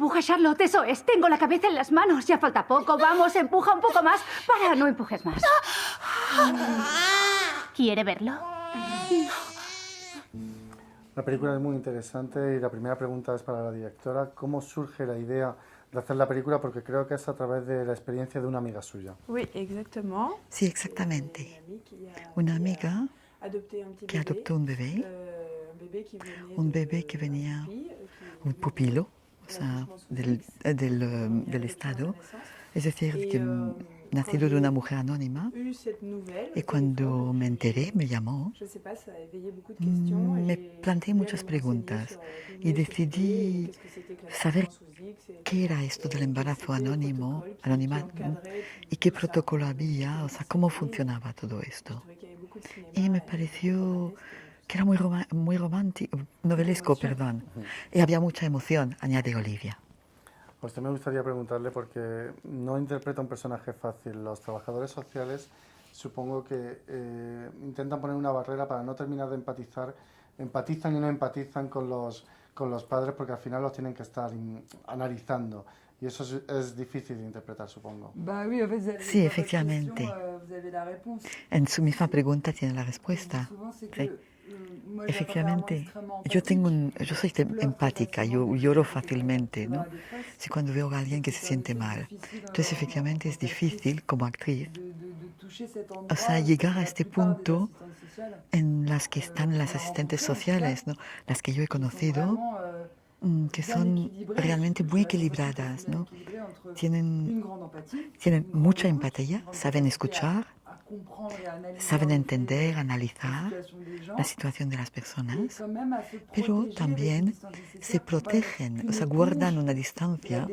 empuja, Charlotte, eso es. Tengo la cabeza en las manos. Ya falta poco. Vamos, empuja un poco más. Para, no empujes más. ¿Quiere verlo? La película es muy interesante y la primera pregunta es para la directora. ¿Cómo surge la idea de hacer la película? Porque creo que es a través de la experiencia de una amiga suya. Sí, exactamente. Una amiga que adoptó un bebé que venía, un pupilo, o sea, del Estado, es decir, que nacido de una mujer anónima. Y cuando me enteré, me llamó, me planteé muchas preguntas y decidí saber qué era esto del embarazo anónimo y qué protocolo había, o sea, cómo funcionaba todo esto. Y me pareció que era muy romántico, novelesco, perdón, y había mucha emoción, añade Olivia. A usted me gustaría preguntarle, porque no interpreta un personaje fácil. Los trabajadores sociales supongo que intentan poner una barrera para no terminar de empatizar. Empatizan y no empatizan con los padres porque al final los tienen que estar analizando. Y eso es difícil de interpretar, supongo. Sí, efectivamente. En su misma pregunta tiene la respuesta. Sí. Efectivamente, yo soy empática, yo lloro fácilmente, ¿no? Si cuando veo a alguien que se siente mal. Entonces, efectivamente, es difícil como actriz, o sea, llegar a este punto en las que están las asistentes sociales, ¿no? Las que yo he conocido, que son realmente muy equilibradas, ¿no? Tienen mucha empatía, saben escuchar, saben entender, analizar la situación de las personas, pero también se protegen, o sea, guardan una distancia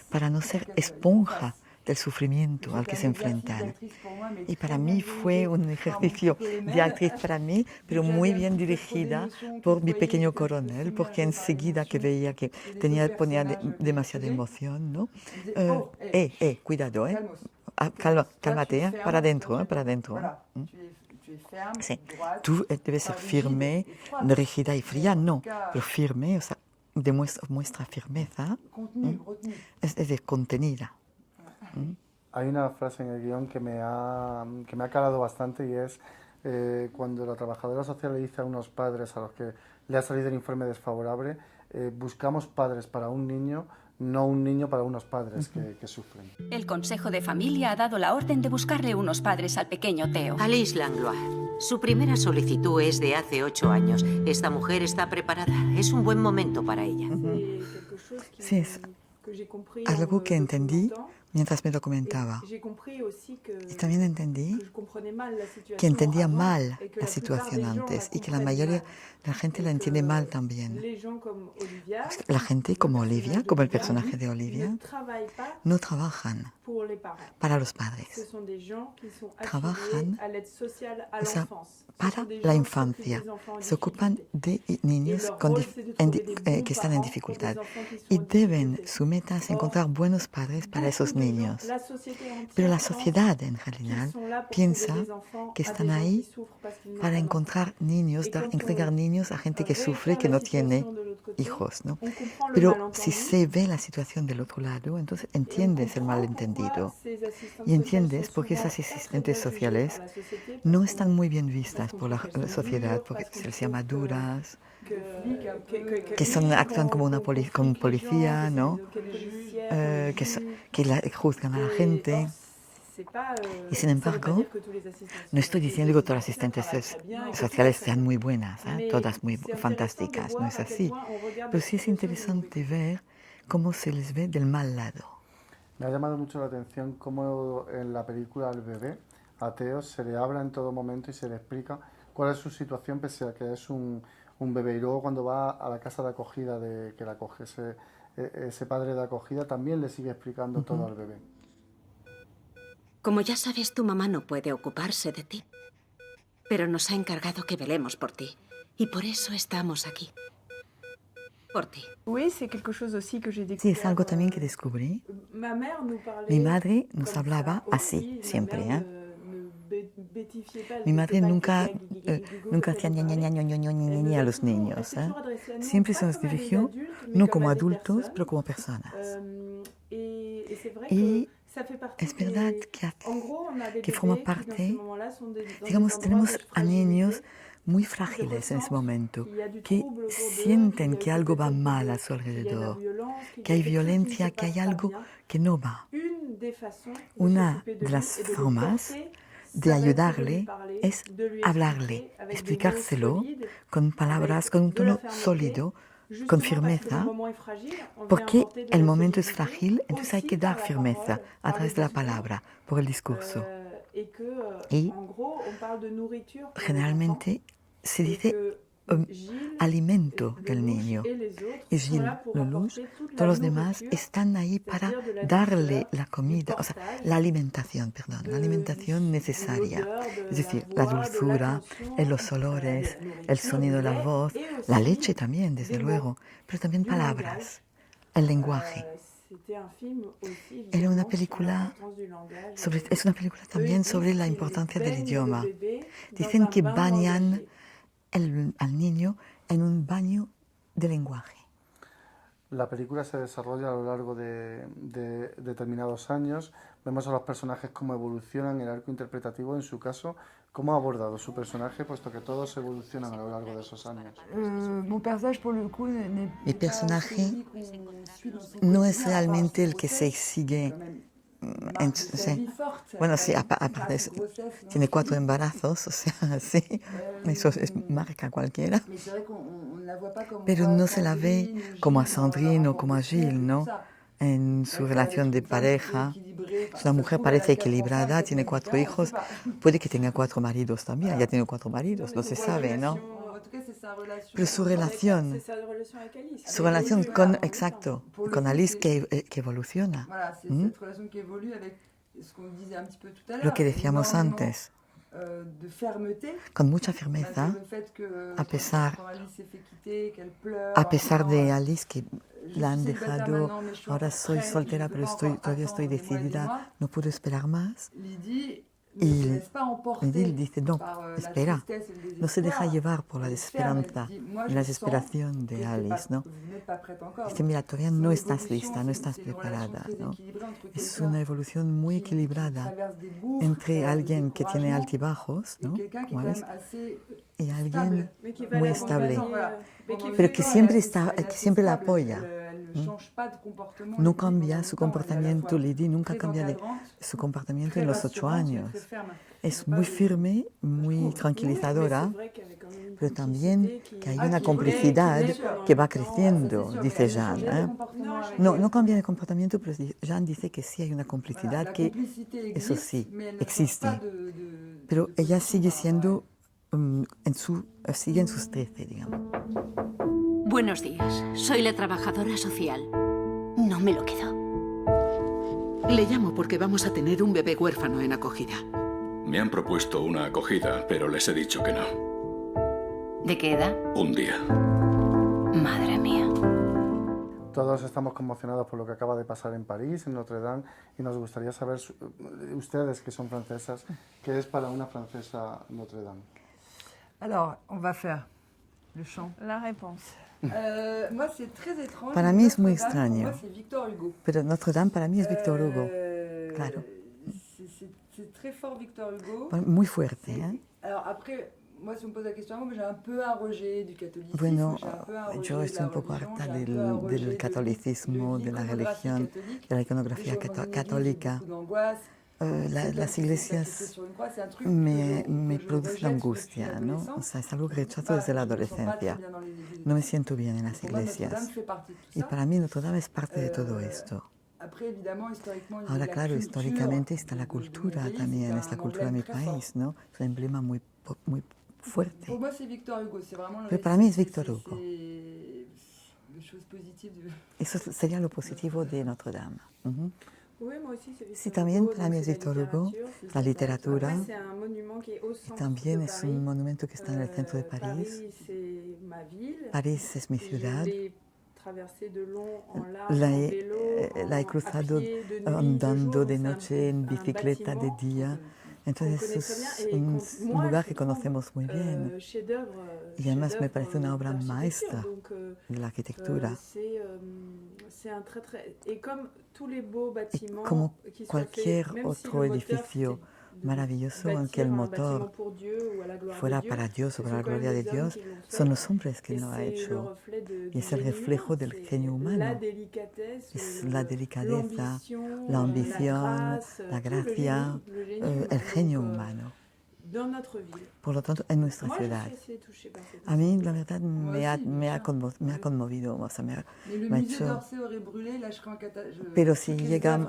para no ser esponja del sufrimiento al que se enfrentan. Y para mí fue un ejercicio de actriz para mí, pero muy bien dirigida por mi pequeño coronel, porque enseguida que veía que ponía demasiada emoción, ¿no? Cuidado, cálmate, para adentro, para adentro. Sí. Tú debes ser firme, no rígida y fría, no, pero firme, o sea, muestra firmeza, es decir, contenida. Hay una frase en el guión que me ha calado bastante y es cuando la trabajadora social le dice a unos padres a los que le ha salido el informe desfavorable, buscamos padres para un niño, no un niño para unos padres que sufren. El Consejo de Familia ha dado la orden de buscarle unos padres al pequeño Theo. Alice Langlois. Su primera solicitud es de hace 8 años. Esta mujer está preparada. Es un buen momento para ella. Sí, es algo que entendí mientras me documentaba. Y también entendí que entendía mal la situación antes y que la mayoría de la gente la entiende mal también. La gente como Olivia, como el personaje de Olivia, no trabajan para los padres. Trabajan, o sea, para la infancia. Se ocupan de niños que están en dificultad y su meta es encontrar buenos padres para esos niños. Pero la sociedad en general piensa que están ahí para encontrar niños, entregar niños a gente que sufre, que no tiene hijos, ¿no? Pero si se ve la situación del otro lado, entonces entiendes el malentendido y entiendes por qué esas asistentes sociales no están muy bien vistas por la sociedad, porque se les llama duras, que actúan como como policía, ¿no? Que juzgan a la gente. Y sin embargo, no estoy diciendo que todas las asistentes sociales sean muy buenas, todas muy fantásticas, no es así. Pero sí es interesante ver cómo se les ve del mal lado. Me ha llamado mucho la atención cómo en la película al bebé, a Theo, se le habla en todo momento y se le explica cuál es su situación pese a que es un bebé. Y luego cuando va a la casa de acogida que la acoge ese padre de acogida, también le sigue explicando todo al bebé. Como ya sabes, tu mamá no puede ocuparse de ti. Pero nos ha encargado que velemos por ti. Y por eso estamos aquí. Por ti. Sí, es algo también que descubrí. Mi madre nos hablaba así, siempre, Mi madre nunca hacía ña, ña, ña, ño, ño, ño, ño, ño, a los niños. Siempre se nos dirigió, no como adultos, pero como personas. Y es verdad que forma parte, digamos, tenemos a niños muy frágiles en ese momento, que sienten que algo va mal a su alrededor, que hay violencia, que hay algo que no va. Una de las formas de ayudarle es hablarle, explicárselo con palabras, con un tono sólido, con firmeza, porque el momento es frágil, entonces hay que dar firmeza a través de la palabra, por el discurso. Y generalmente se dice alimento del niño. Y Gilles Lelouch, todos los demás están ahí para darle la comida, o sea, la alimentación necesaria. Es decir, la dulzura, los olores, el sonido de la voz, la leche también, desde luego, pero también palabras, el lenguaje. Era una película es una película también sobre la importancia del idioma. Dicen que bañan al niño en un baño de lenguaje. La película se desarrolla a lo largo de determinados años. Vemos a los personajes cómo evolucionan, el arco interpretativo, en su caso, cómo ha abordado su personaje, puesto que todos evolucionan a lo largo de esos años. Mi personaje no es realmente el que se sigue. Bueno, sí, aparte tiene 4 embarazos, o sea, sí, eso marca cualquiera. Pero no se la ve como a Sandrine o como a Gilles, ¿no? En su relación de pareja. Es una mujer, parece equilibrada, tiene 4 hijos, puede que tenga 4 maridos también, ya tiene 4 maridos, no se sabe, ¿no? Pero su relación con Alice que evoluciona. Lo que decíamos antes, con mucha firmeza, a pesar de Alice que la han dejado, ahora soy soltera, pero todavía estoy decidida, no puedo esperar más. Y Lydie dice, no, espera, no se deja llevar por la desesperanza y la desesperación de Alice, ¿no? Dice, mira, todavía no estás lista, no estás preparada, ¿no? Es una evolución muy equilibrada entre alguien que tiene altibajos, ¿no? Como Alice, y alguien muy estable, pero que siempre la apoya. No cambia su comportamiento, Lydie nunca cambia de su comportamiento en los 8 años. Es muy firme, muy tranquilizadora, pero también que hay una complicidad que va creciendo, dice Jeanne. No cambia de comportamiento, pero Jeanne dice que sí hay una complicidad que, eso sí, existe. Pero ella sigue siendo, sigue en sus 13, digamos. Buenos días, soy la trabajadora social. No me lo quedo. Le llamo porque vamos a tener un bebé huérfano en acogida. Me han propuesto una acogida, pero les he dicho que no. ¿De qué edad? Un día. Madre mía. Todos estamos conmocionados por lo que acaba de pasar en París, en Notre Dame, y nos gustaría saber, ustedes que son francesas, ¿qué es para una francesa Notre Dame? Alors, on va faire le chant. La réponse. Para mí es muy extraño, pero Notre Dame para mí es Victor Hugo, claro. Muy fuerte, ¿eh? Bueno, yo estoy un poco harta del catolicismo, de la religión, de la iconografía católica. Las iglesias me producen angustia, ¿no? O sea, es algo que rechazo desde la adolescencia. No me siento bien en las iglesias. Y para mí Notre Dame es parte de todo esto. Ahora, claro, históricamente está la cultura también, es la cultura de mi país, ¿no? Es un emblema muy fuerte. Pero para mí es Victor Hugo. Eso sería lo positivo de Notre Dame. Sí, también para mí es Victor Hugo, la literatura, y también es un monumento que está en el centro de París. París es mi ciudad. La he cruzado andando de noche, en bicicleta de día, Entonces es un lugar que conocemos muy bien y además me parece una obra maestra de la arquitectura. Y como cualquier otro edificio maravilloso, aunque el motor fuera para Dios o para la gloria de Dios, son los hombres que lo han hecho. Y es el reflejo del genio humano. Es la delicadeza, la ambición, la gracia, el genio humano. Por lo tanto, en nuestra ciudad. A mí, la verdad, me ha conmovido. O sea, me ha hecho... Pero si llega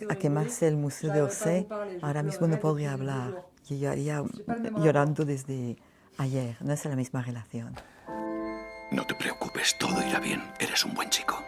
a quemarse el Museo de Orsay, ahora mismo no podría hablar. Yo llegaría llorando desde ayer. No es la misma relación. No te preocupes, todo irá bien. Eres un buen chico.